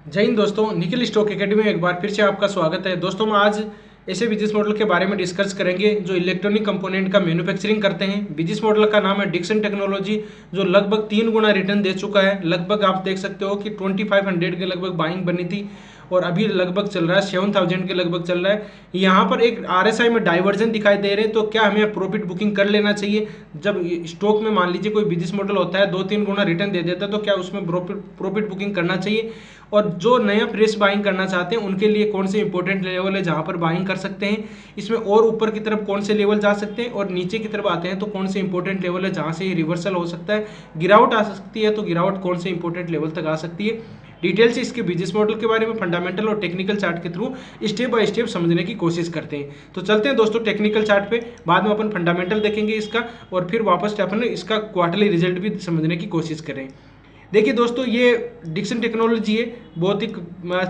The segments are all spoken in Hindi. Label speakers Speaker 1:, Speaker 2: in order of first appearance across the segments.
Speaker 1: जय हिंद दोस्तों, निखिल स्टॉक एकेडमी में एक बार फिर से आपका स्वागत है। दोस्तों हम आज ऐसे बिजनेस मॉडल के बारे में डिस्कस करेंगे जो इलेक्ट्रॉनिक कंपोनेंट का मैन्युफैक्चरिंग करते हैं। बिजनेस मॉडल का नाम है डिक्सन टेक्नोलॉजी, जो लगभग 3 गुना रिटर्न दे चुका है। लगभग आप देख सकते हो कि 2500 के लगभग बाइंग बनी थी और अभी लगभग चल रहा है 7000 के लगभग चल रहा है। यहाँ पर एक आरएसआई में डाइवर्जन दिखाई दे रहे हैं, तो क्या हमें प्रॉफिट बुकिंग कर लेना चाहिए? जब स्टॉक में मान लीजिए कोई बिजनेस मॉडल होता है 2-3 गुना रिटर्न दे देता है, तो क्या उसमें प्रॉफिट बुकिंग करना चाहिए? और जो नया फ्रेश बाइंग करना चाहते हैं उनके लिए कौन से इंपॉर्टेंट लेवल है जहां पर बाइंग कर सकते हैं, इसमें और ऊपर की तरफ कौन से लेवल जा सकते हैं और नीचे की तरफ आते हैं तो कौन से इंपॉर्टेंट लेवल है जहां से ये रिवर्सल हो सकता है, गिरावट आ सकती है तो गिरावट कौन से इंपॉर्टेंट लेवल तक आ सकती है। डिटेल से इसके बिजनेस मॉडल के बारे में फंडामेंटल और टेक्निकल चार्ट के थ्रू स्टेप बाय स्टेप समझने की कोशिश करते हैं। तो चलते हैं दोस्तों टेक्निकल चार्ट पे, बाद में अपन फंडामेंटल देखेंगे इसका और फिर वापस अपन इसका क्वार्टरली रिजल्ट भी समझने की कोशिश करें। देखिए दोस्तों, ये डिक्सन टेक्नोलॉजी है, बहुत ही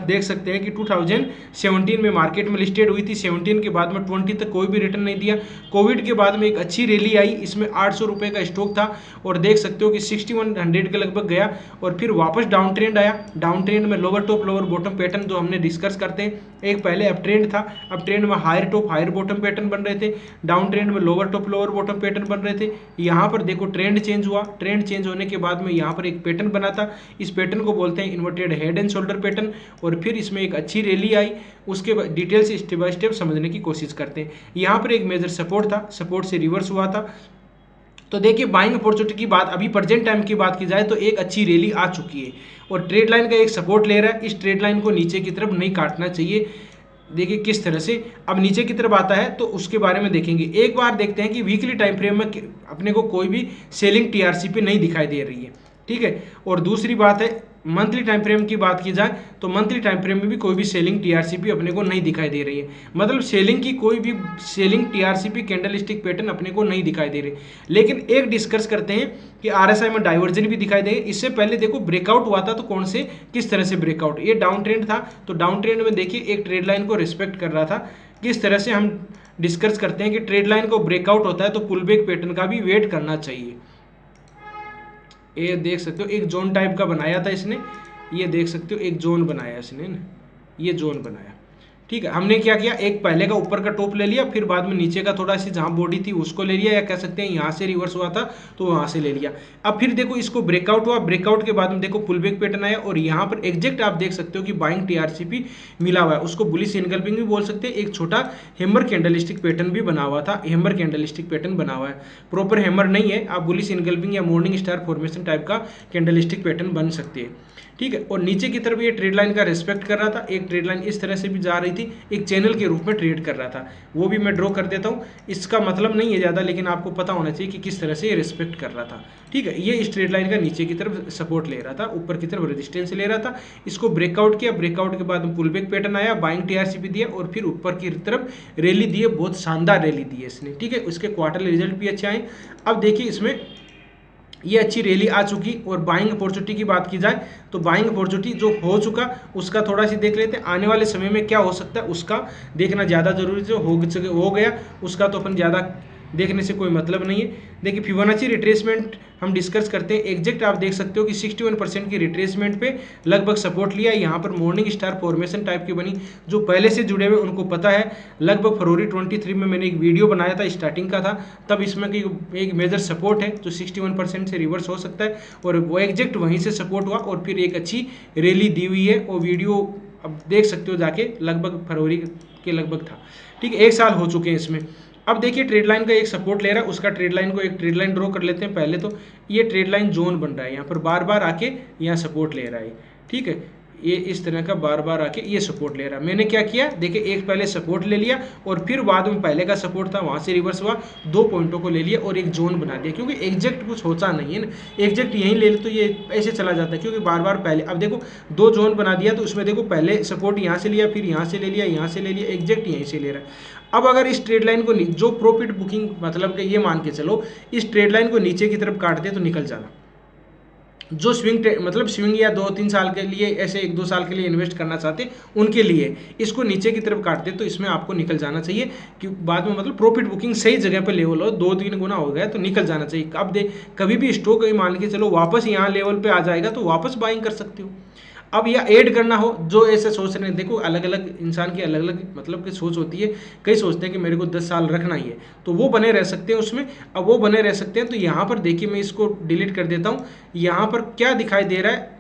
Speaker 1: देख सकते हैं कि 2017 में मार्केट में लिस्टेड हुई थी। 17 के बाद में 20 तक कोई भी रिटर्न नहीं दिया। कोविड के बाद में एक अच्छी रैली आई, इसमें 800 रुपये का स्टॉक था और देख सकते हो कि 6100 के लगभग गया और फिर वापस डाउन ट्रेंड आया। डाउन ट्रेंड में lower top lower bottom pattern जो हमने डिस्कस करते हैं, एक पहले अप ट्रेंड था, अप ट्रेंड में higher top higher bottom pattern बन रहे थे, डाउन ट्रेंड में lower top lower bottom pattern बन रहे थे। यहाँ पर देखो ट्रेंड चेंज हुआ, ट्रेंड चेंज होने के बाद में यहाँ पर एक पैटर्न बना था, इस पैटर्न को बोलते हैं inverted head and shoulder pattern. और फिर इसमें एक अच्छी रैली आई, उसके डिटेल से स्टेप बाय स्टेप समझने की कोशिश करते हैं। यहाँ पर एक मेजर सपोर्ट था, सपोर्ट से रिवर्स हुआ था। तो देखिए बाइंग अपॉर्चुनिटी की बात, अभी प्रेजेंट टाइम की बात की जाए तो एक अच्छी रैली आ चुकी है और ट्रेड लाइन का एक सपोर्ट ले रहा है। इस ट्रेड लाइन को नीचे की तरफ नहीं काटना चाहिए। देखिए किस तरह से अब नीचे की तरफ आता है तो उसके बारे में देखेंगे। एक बार देखते हैं कि वीकली टाइम फ्रेम में अपने को कोई भी सेलिंग टीआरसीपी नहीं दिखाई दे रही है, ठीक है। और दूसरी बात है मंथली टाइम फ्रेम की बात की जाए तो मंथली टाइम फ्रेम में भी कोई भी सेलिंग टीआरसीपी अपने को नहीं दिखाई दे रही है। मतलब सेलिंग की कोई भी selling TRCP candle stick pattern अपने को नहीं दिखाई दे रही। लेकिन एक डिस्कस करते हैं कि आरएसआई में डाइवर्जन भी दिखाई दे। इससे पहले देखो ब्रेकआउट हुआ था तो कौन से किस तरह से ब्रेकआउट, ये डाउन ट्रेंड था तो डाउन ट्रेंड में देखिए एक ट्रेड लाइन को रिस्पेक्ट कर रहा था। किस तरह से हम डिस्कस करते हैं कि ट्रेड लाइन को ब्रेकआउट होता है तो पुल बैक पैटर्न का भी वेट करना चाहिए। ये देख सकते हो एक जोन टाइप का बनाया था इसने, ये देख सकते हो एक जोन बनाया इसने ना, ये जोन बनाया, ठीक है। हमने क्या किया, एक पहले का ऊपर का टॉप ले लिया, फिर बाद में नीचे का थोड़ा सी जहां बॉडी थी उसको ले लिया, या कह सकते हैं यहाँ से रिवर्स हुआ था तो वहां से ले लिया। अब फिर देखो इसको ब्रेकआउट हुआ, ब्रेकआउट के बाद में देखो पुल बैक पैटर्न आया और यहाँ पर एग्जैक्ट आप देख सकते हो कि बाइंग टीआरसीपी मिला हुआ है। उसको बुलिश इनगल्पिंग भी बोल सकते हैं। एक छोटा हैमर कैंडलस्टिक पैटर्न भी बना हुआ था, हैमर कैंडलस्टिक पैटर्न बना हुआ है, प्रॉपर हैमर नहीं है। आप बुलिश इनगल्पिंग या मॉर्निंग स्टार फॉर्मेशन टाइप का कैंडलस्टिक पैटर्न बन सकते हैं, ठीक है। और नीचे की तरफ ये ट्रेड लाइन का रिस्पेक्ट कर रहा था, एक ट्रेड लाइन इस तरह से भी जा रही थी, एक चैनल के रूप में ट्रेड कर रहा था, वो भी मैं ड्रॉ कर देता हूँ। इसका मतलब नहीं है ज़्यादा, लेकिन आपको पता होना चाहिए कि किस तरह से ये रिस्पेक्ट कर रहा था, ठीक है। ये इस ट्रेड लाइन का नीचे की तरफ सपोर्ट ले रहा था, ऊपर की तरफ रेजिस्टेंस ले रहा था। इसको ब्रेकआउट किया, ब्रेकआउट के बाद पुल बैक पैटर्न आया, बाइंग टीआरसीपी दिया और फिर ऊपर की तरफ रैली दी है, बहुत शानदार रैली दी है इसने, ठीक है। उसके क्वार्टरली रिजल्ट भी अच्छे आए। अब देखिए इसमें ये अच्छी रैली आ चुकी और बाइंग अपॉर्चुनिटी की बात की जाए तो बाइंग अपॉर्चुनिटी जो हो चुका उसका थोड़ा सी देख लेते हैं। आने वाले समय में क्या हो सकता है उसका देखना ज़्यादा जरूरी है। जो हो गया उसका तो अपन ज़्यादा देखने से कोई मतलब नहीं है। देखिए फिबोनाची रिट्रेसमेंट हम डिस्कस करते हैं। एग्जैक्ट आप देख सकते हो कि 61% की रिट्रेसमेंट पे लगभग सपोर्ट लिया। यहाँ पर मॉर्निंग स्टार फॉर्मेशन टाइप की बनी, जो पहले से जुड़े हुए उनको पता है। लगभग फरवरी 23 में मैंने एक वीडियो बनाया था, स्टार्टिंग का था, तब इसमें की एक मेजर सपोर्ट है जो 61% से रिवर्स हो सकता है और वो एग्जैक्ट वहीं से सपोर्ट हुआ और फिर एक अच्छी रैली दी हुई है। वो वीडियो अब देख सकते हो जाके, लगभग फरवरी के लगभग था, ठीक है। 1 साल हो चुके हैं इसमें। अब देखिए ट्रेड लाइन का एक सपोर्ट ले रहा है, उसका ट्रेड लाइन को एक ट्रेड लाइन ड्रॉ कर लेते हैं पहले। तो ये ट्रेड लाइन जोन बन रहा है, यहाँ पर बार बार आके यहाँ सपोर्ट ले रहा है, ठीक है। ये इस तरह का बार बार आके ये सपोर्ट ले रहा है। मैंने क्या किया, देखिए एक पहले सपोर्ट ले लिया और फिर बाद में पहले का सपोर्ट था वहाँ से रिवर्स हुआ, 2 पॉइंटों को ले लिया और एक जोन बना दिया, क्योंकि एग्जैक्ट कुछ होता नहीं है ना। एग्जैक्ट यहीं ले ले तो ये ऐसे चला जाता है, क्योंकि बार बार पहले, अब देखो 2 जोन बना दिया तो उसमें देखो पहले सपोर्ट यहाँ से लिया, फिर यहाँ से ले लिया, यहाँ से ले लिया, एग्जैक्ट यहीं से ले रहा है। अब अगर इस ट्रेड लाइन को जो प्रॉफिट बुकिंग मतलब कि ये मान के चलो इस ट्रेड लाइन को नीचे की तरफ काट दे तो निकल जाना। जो मतलब स्विंग या 2-3 साल के लिए, ऐसे 1-2 साल के लिए इन्वेस्ट करना चाहते उनके लिए इसको नीचे की तरफ काट दे तो इसमें आपको निकल जाना चाहिए कि बाद में मतलब प्रॉफिट बुकिंग सही जगह पे लेवल हो, 2-3 गुना हो गया तो निकल जाना चाहिए। अब कभी भी स्टॉक मान के चलो वापस यहाँ लेवल पे आ जाएगा तो वापस बाइंग कर सकते हो। अब या ऐड करना हो, जो ऐसे सोच रहे हैं, देखो अलग अलग इंसान की अलग अलग मतलब की सोच होती है। कई सोचते हैं कि मेरे को 10 साल रखना ही है, तो वो बने रह सकते हैं उसमें। अब वो बने रह सकते हैं, तो यहाँ पर देखिए मैं इसको डिलीट कर देता हूँ। यहाँ पर क्या दिखाई दे रहा है,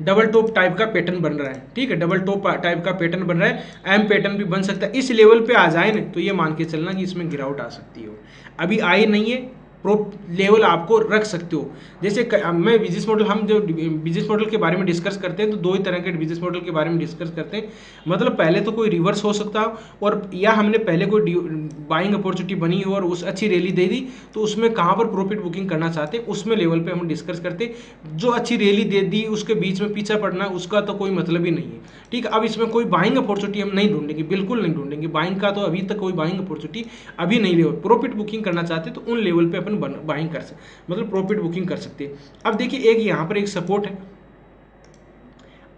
Speaker 1: डबल टॉप टाइप का पैटर्न बन रहा है। ठीक है, डबल टॉप टाइप का पैटर्न बन रहा है। एम पैटर्न भी बन सकता है। इस लेवल पे आ जाए ना तो ये मान के चलना कि इसमें गिरावट आ सकती हो। अभी आई नहीं है, प्रो लेवल आपको रख सकते हो। जैसे मैं बिजनेस मॉडल, हम जो बिजनेस मॉडल के बारे में डिस्कस करते हैं तो दो ही तरह के बिजनेस मॉडल के बारे में डिस्कस करते हैं। मतलब पहले तो कोई रिवर्स हो सकता हो, और या हमने पहले कोई बाइंग अपॉर्चुनिटी बनी हो और उस अच्छी रैली दे दी, तो उसमें कहाँ पर प्रॉफिट बुकिंग करना चाहते हैं, उसमें लेवल पे हम डिस्कस करते हैं। जो अच्छी रैली दे दी उसके बीच में पीछा पड़ना, उसका तो कोई मतलब ही नहीं है। ठीक है, अब इसमें कोई बाइंग अपॉर्चुनिटी हम नहीं ढूंढेंगे, बिल्कुल नहीं ढूंढेंगे। बाइंग का तो अभी तक कोई बाइंग अपॉर्चुनिटी अभी नहीं ले। प्रॉफिट बुकिंग करना चाहते तो उन लेवल पे अपन बाइंग कर सकते, मतलब प्रॉफिट बुकिंग कर सकते हैं। अब देखिए एक यहाँ पर एक सपोर्ट है।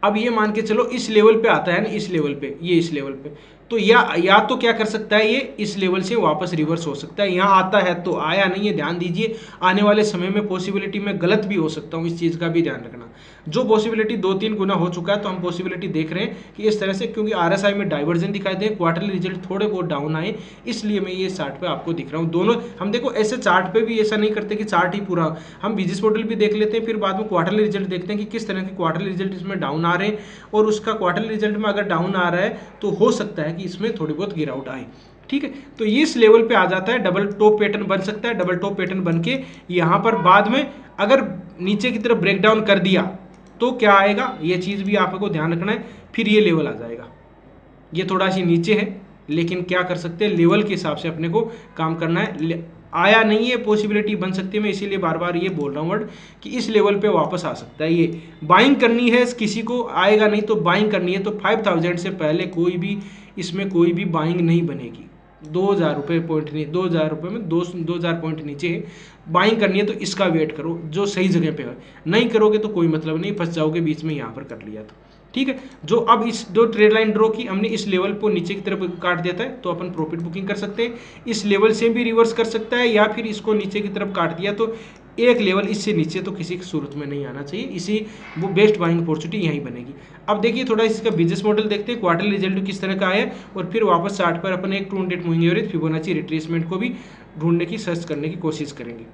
Speaker 1: अब ये मान के चलो इस लेवल पे आता है ना, इस लेवल पे, ये इस लेवल पे, तो या तो क्या कर सकता है, ये इस लेवल से वापस रिवर्स हो सकता है। यहाँ आता है तो आया नहीं है, ध्यान दीजिए। आने वाले समय में पॉसिबिलिटी में गलत भी हो सकता हूँ, इस चीज़ का भी ध्यान रखना। जो पॉसिबिलिटी 2-3 गुना हो चुका है, तो हम पॉसिबिलिटी देख रहे हैं कि इस तरह से, क्योंकि आरएसआई में डाइवर्जन दिखाई दे, क्वार्टरली रिजल्ट थोड़े बहुत डाउन आए, इसलिए मैं ये चार्ट पे आपको दिख रहा हूँ। दोनों हम देखो ऐसे चार्ट पे भी ऐसा नहीं करते कि चार्ट ही पूरा, हम बिजनेस मॉडल भी देख लेते हैं, फिर बाद में क्वार्टरली रिजल्ट देखते हैं कि किस तरह के क्वार्टरली रिजल्ट इसमें डाउन आ रहे हैं, और उसका क्वार्टरली रिजल्ट में अगर डाउन आ रहा है तो हो सकता है कि इसमें थोड़ी बहुत गिरावट आए। ठीक है, तो ये इस लेवल पे आ जाता है, डबल टॉप पैटर्न बन सकता है। डबल टॉप पैटर्न बन के यहाँ पर बाद में अगर नीचे की तरफ ब्रेक डाउन कर दिया तो क्या आएगा, ये चीज़ भी आपको ध्यान रखना है। फिर ये लेवल आ जाएगा, ये थोड़ा सी नीचे है, लेकिन क्या कर सकते हैं, लेवल के हिसाब से अपने को काम करना है। आया नहीं है, पॉसिबिलिटी बन सकती है। मैं इसीलिए बार बार ये बोल रहा हूँ वर्ड कि इस लेवल पे वापस आ सकता है। ये बाइंग करनी है, किसी को आएगा नहीं तो बाइंग करनी है, तो 5000 से पहले कोई भी इसमें कोई भी बाइंग नहीं बनेगी। 2000 रुपये पॉइंट नहीं, 2000 रुपये में 2000 पॉइंट नीचे है, बाइंग करनी है तो इसका वेट करो जो सही जगह पे है। नहीं करोगे तो कोई मतलब नहीं, फंस जाओगे बीच में यहाँ पर कर लिया तो। ठीक है, जो अब इस जो ट्रेड लाइन ड्रॉ की हमने, इस लेवल को नीचे की तरफ काट देता है तो अपन प्रॉफिट बुकिंग कर सकते हैं। इस लेवल से भी रिवर्स कर सकता है, या फिर इसको नीचे की तरफ काट दिया तो एक लेवल इससे नीचे तो किसी की सूरत में नहीं आना चाहिए। इसी वो बेस्ट बाइंग अपॉर्चुनिटी यहीं बनेगी। अब देखिए थोड़ा इसका बिजनेस मॉडल देखते हैं, क्वार्टरली रिजल्ट किस तरह का है, और फिर वापस चार्ट पर अपन एक 200 मूविंग एवरेज, फिबोनाची रिट्रेसमेंट को भी ढूंढने की, सर्च करने की कोशिश करेंगे।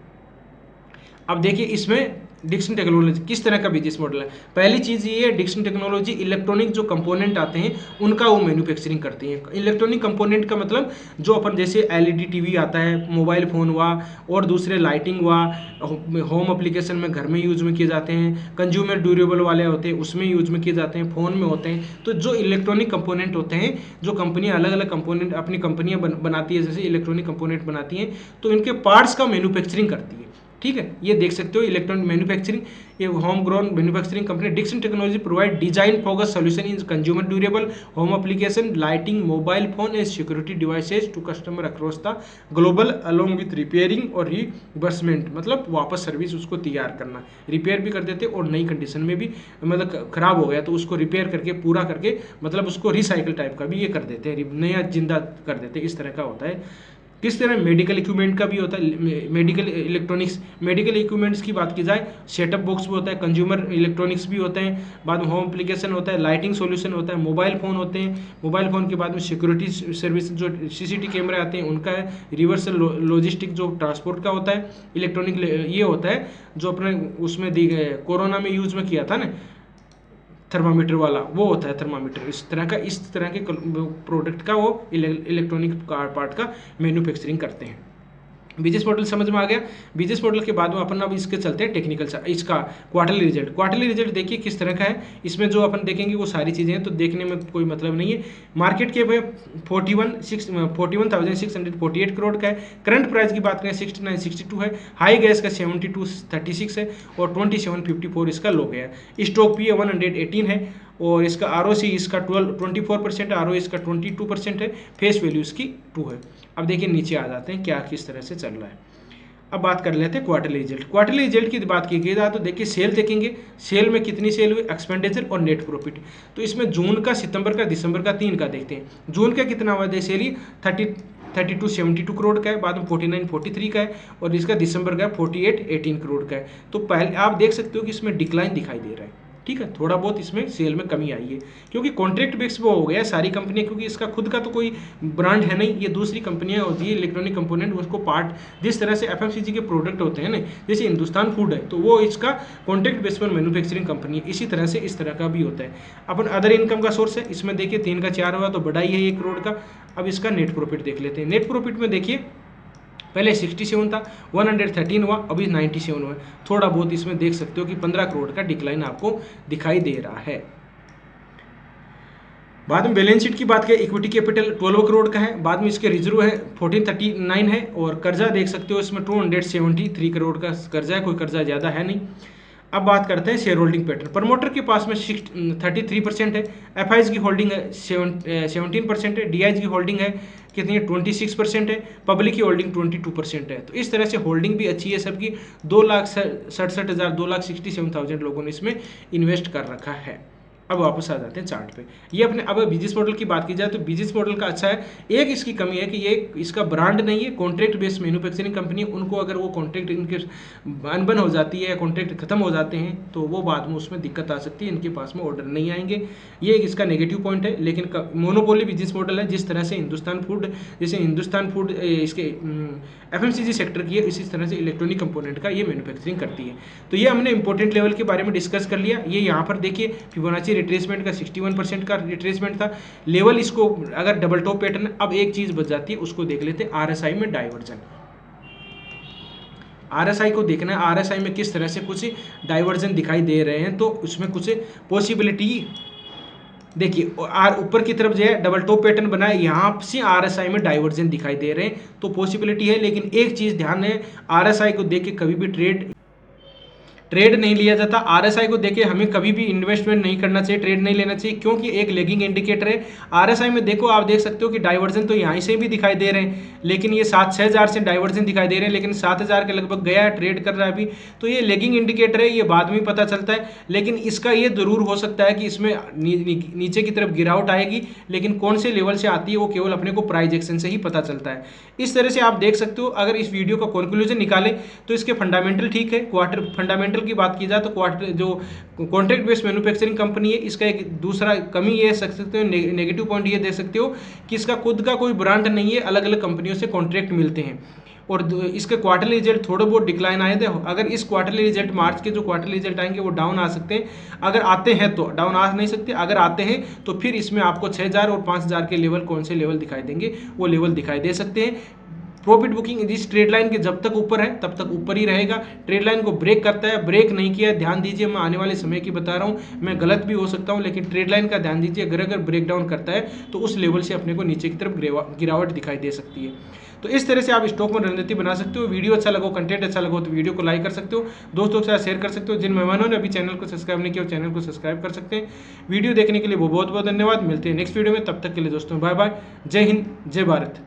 Speaker 1: अब देखिए इसमें डिक्सन टेक्नोलॉजी किस तरह का बिजनेस मॉडल है। पहली चीज़ ये है, डिक्सन टेक्नोलॉजी इलेक्ट्रॉनिक जो कंपोनेंट आते हैं उनका वो मैन्युफैक्चरिंग करती है। इलेक्ट्रॉनिक कंपोनेंट का मतलब जो अपन जैसे एलईडी टीवी आता है, मोबाइल फ़ोन हुआ, और दूसरे लाइटिंग हुआ, होम एप्लीकेशन में घर में यूज में किए जाते हैं, कंज्यूमर ड्यूरेबल वाले होते हैं उसमें यूज में किए जाते हैं, फ़ोन में होते हैं। तो जो इलेक्ट्रॉनिक कंपोनेंट होते हैं, जो कंपनियाँ अलग अलग कंपोनेंट अपनी कंपनियाँ बनाती है, जैसे इलेक्ट्रॉनिक कंपोनेंट बनाती हैं, तो इनके पार्ट्स का मैन्युफैक्चरिंग करती है। ठीक है, ये देख सकते हो इलेक्ट्रॉनिक मैन्युफैक्चरिंग, ये home grown manufacturing company Dixon technology provide design focus solution in consumer durable home application, lighting, mobile phone and security devices to customer across the global along with repairing और रिबर्समेंट, मतलब वापस सर्विस उसको तैयार करना, रिपेयर भी कर देते और नई कंडीशन में भी, मतलब खराब हो गया तो उसको रिपेयर करके पूरा करके, मतलब उसको रिसाइकिल टाइप का भी ये कर देते हैं, नया जिंदा कर देते हैं। इस तरह का होता है। किस तरह मेडिकल इक्विपमेंट का भी होता है, मेडिकल इलेक्ट्रॉनिक्स, मेडिकल इक्विपमेंट्स की बात की जाए, सेटअप बॉक्स भी होता है, कंज्यूमर इलेक्ट्रॉनिक्स भी होते हैं, बाद में होम एप्लीकेशन होता है, लाइटिंग सॉल्यूशन होता है, मोबाइल फ़ोन होते हैं, मोबाइल फ़ोन के बाद में सिक्योरिटी सर्विस जो सीसीटीवी कैमरे आते हैं उनका है, रिवर्स लॉजिस्टिक जो ट्रांसपोर्ट का होता है, इलेक्ट्रॉनिक ये होता है जो अपने उसमें दी गए कोरोना में यूज में किया था ना, थर्मामीटर वाला, वो होता है थर्मामीटर। इस तरह के प्रोडक्ट का वो इलेक्ट्रॉनिक पार्ट का मैन्युफैक्चरिंग करते हैं। बिजनेस मॉडल समझ में आ गया। बिजनेस मॉडल के बाद में अपन अब इसके चलते हैं टेक्निकल इसका क्वार्टरली रिजल्ट। क्वार्टरली रिजल्ट देखिए किस तरह का है, इसमें जो अपन देखेंगे वो सारी चीज़ें हैं, तो देखने में कोई मतलब नहीं है। मार्केट के 41,648 करोड़ का है। करंट प्राइस की बात करें 6962 है। हाई गैस का 7236 है और 2754 इसका लो गया है। स्टॉक पी 118 है और इसका ROC इसका 24% है, ROE इसका 22% है, फेस वैल्यू इसकी 2 है। अब देखिए नीचे आ जाते हैं क्या किस तरह से चल रहा है। अब बात कर लेते हैं क्वार्टरली रिजल्ट। क्वार्टरली रिजल्ट की बात की जाए तो देखिए सेल देखेंगे, सेल में कितनी सेल हुई, एक्सपेंडिचर और नेट प्रॉफिट। तो इसमें जून का, सितंबर का, दिसंबर का, 3 का देखते हैं। जून का कितना हुआ, सेल ही 3272 करोड़ का है, बाद में 4943 का है और इसका दिसंबर का 4818 करोड़ का है। तो पहले आप देख सकते हो कि इसमें डिक्लाइन दिखाई दे रहा है, ठीक है, थोड़ा बहुत इसमें सेल में कमी आई है क्योंकि कॉन्ट्रैक्ट बेस पे हो गया है सारी कंपनियां, क्योंकि इसका खुद का तो कोई ब्रांड है नहीं, ये दूसरी कंपनियां होती है इलेक्ट्रॉनिक कंपोनेंट, उसको पार्ट जिस तरह से एफएमसीजी के प्रोडक्ट होते हैं ना, जैसे हिंदुस्तान फूड है तो वो इसका कॉन्ट्रैक्ट बेस पर मैन्युफैक्चरिंग कंपनी है, इसी तरह से इस तरह का भी होता है। अपन अदर इनकम का सोर्स है, इसमें देखिए 3 का 4 हुआ तो बढ़ाई है 1 करोड़ का। अब इसका नेट प्रॉफिट देख लेते हैं। नेट प्रॉफिट में देखिए पहले 67 था, 113 हुआ, अभी 97 हुआ, थोड़ा बहुत इसमें देख सकते हो कि 15 करोड़ का डिक्लाइन आपको दिखाई दे रहा है। बाद में बैलेंस शीट की बात करें, इक्विटी कैपिटल 12 करोड़ का है, बाद में इसके रिजर्व है 1439 है और कर्जा देख सकते हो इसमें 273 करोड़ का कर्जा है, कोई कर्जा ज़्यादा है नहीं। अब बात करते हैं शेयर होल्डिंग पैटर्न। प्रमोटर के पास में 33% है, एफआईज की होल्डिंग है 17% है, डीआईज की होल्डिंग है कितनी है 26% है, पब्लिक की होल्डिंग 22% है। तो इस तरह से होल्डिंग भी अच्छी है सबकी। 2,67,000 2,67,000 लोगों ने इसमें इन्वेस्ट कर रखा है। अब वापस आ जाते हैं चार्ट पे। ये अपने अब बिजनेस मॉडल की बात की जाए तो बिजनेस मॉडल का अच्छा है, एक इसकी कमी है कि ये इसका ब्रांड नहीं है, कॉन्ट्रैक्ट बेस्ड मैन्युफैक्चरिंग कंपनी है, उनको अगर वो कॉन्ट्रैक्ट इनके अनबन हो जाती है या कॉन्ट्रैक्ट खत्म हो जाते हैं तो वो बाद में उसमें दिक्कत आ सकती है, इनके पास में ऑर्डर नहीं आएंगे, ये एक इसका नेगेटिव पॉइंट है। लेकिन मोनोपोली बिजनेस मॉडल है, जिस तरह से हिंदुस्तान फूड इसके एफएमसीजी सेक्टर की है, इसी तरह से इलेक्ट्रॉनिक कंपोनेंट का ये मैन्युफैक्चरिंग करती है। तो ये हमने इंपॉर्टेंट लेवल के बारे में डिस्कस कर लिया। ये यहाँ पर देखिए फिबोनाची रिट्रेसमेंट का 61% का रिट्रेसमेंट था लेवल, इसको अगर डबल टॉप पैटर्न, अब एक चीज बच जाती है उसको देख लेते हैं, आरएसआई में डाइवर्जन। आरएसआई को देखना है, आरएसआई में किस तरह से कुछ डाइवर्जन दिखाई दे रहे हैं, तो उसमें कुछ पॉसिबिलिटी देखिए ऊपर की तरफ जो है डबल टॉप पैटर्न बना है, यहाँ से आरएसआई में डाइवर्जन दिखाई दे रहे हैं, तो पॉसिबिलिटी है। लेकिन एक चीज ध्यान है, आरएसआई को देख के कभी भी ट्रेड नहीं लिया जाता। आरएसआई को देखे हमें कभी भी इन्वेस्टमेंट नहीं करना चाहिए, ट्रेड नहीं लेना चाहिए, क्योंकि एक लेगिंग इंडिकेटर है। आरएसआई में देखो आप देख सकते हो कि डाइवर्जन तो यहाँ से भी दिखाई दे रहे हैं, लेकिन ये 7-6 से डाइवर्जन दिखाई दे रहे हैं, लेकिन 7,000 के लगभग गया है, ट्रेड कर रहा है अभी, तो ये लेगिंग इंडिकेटर है, ये बाद में पता चलता है। लेकिन इसका ये जरूर हो सकता है कि इसमें नीचे की तरफ गिरावट आएगी, लेकिन कौन से लेवल से आती है वो केवल अपने को प्राइस एक्शन से ही पता चलता है। इस तरह से आप देख सकते हो। अगर इस वीडियो का कंक्लूजन निकाले तो इसके फंडामेंटल ठीक है। क्वार्टर फंडामेंटल की बात की जाए तो क्वार्टर जो कॉन्ट्रैक्ट बेस्ड मैन्युफैक्चरिंग कंपनी है, इसका एक दूसरा कमी ये सकते हो, नेगेटिव पॉइंट ये दे सकते हो कि इसका खुद का कोई ब्रांड नहीं है, अलग अलग कंपनियों से कॉन्ट्रैक्ट मिलते हैं और इसके क्वार्टरली रिजल्ट थोड़े बहुत डिक्लाइन आए थे। अगर इस क्वार्टरली रिजल्ट मार्च के जो क्वार्टरली रिजल्ट आएंगे वो डाउन आ सकते हैं, अगर आते हैं तो डाउन आ नहीं सकते, अगर आते हैं तो फिर इसमें आपको 6,000 और 5,000 के लेवल कौन से लेवल दिखाई देंगे, वो लेवल दिखाई दे सकते हैं। प्रॉफिट बुकिंग इस ट्रेड लाइन के जब तक ऊपर है तब तक ऊपर ही रहेगा। ट्रेड लाइन को ब्रेक करता है, ब्रेक नहीं किया, ध्यान दीजिए, मैं आने वाले समय की बता रहा हूँ, मैं गलत भी हो सकता हूँ, लेकिन ट्रेड लाइन का ध्यान दीजिए, अगर ब्रेक डाउन करता है तो उस लेवल से अपने को नीचे की तरफ गिरावट दिखाई दे सकती है। तो इस तरह से आप स्टॉक में रणनीति बना सकते हो। वीडियो अच्छा लगा, कंटेंट अच्छा लगा तो वीडियो को लाइक कर सकते हो, दोस्तों के साथ शेयर कर सकते हो। जिन मेहमानों ने अभी चैनल को सब्सक्राइब नहीं किया चैनल को सब्सक्राइब कर सकते हैं। वीडियो देखने के लिए बहुत बहुत धन्यवाद। मिलते हैं नेक्स्ट वीडियो में, तब तक के लिए दोस्तों बाय बाय। जय हिंद, जय भारत।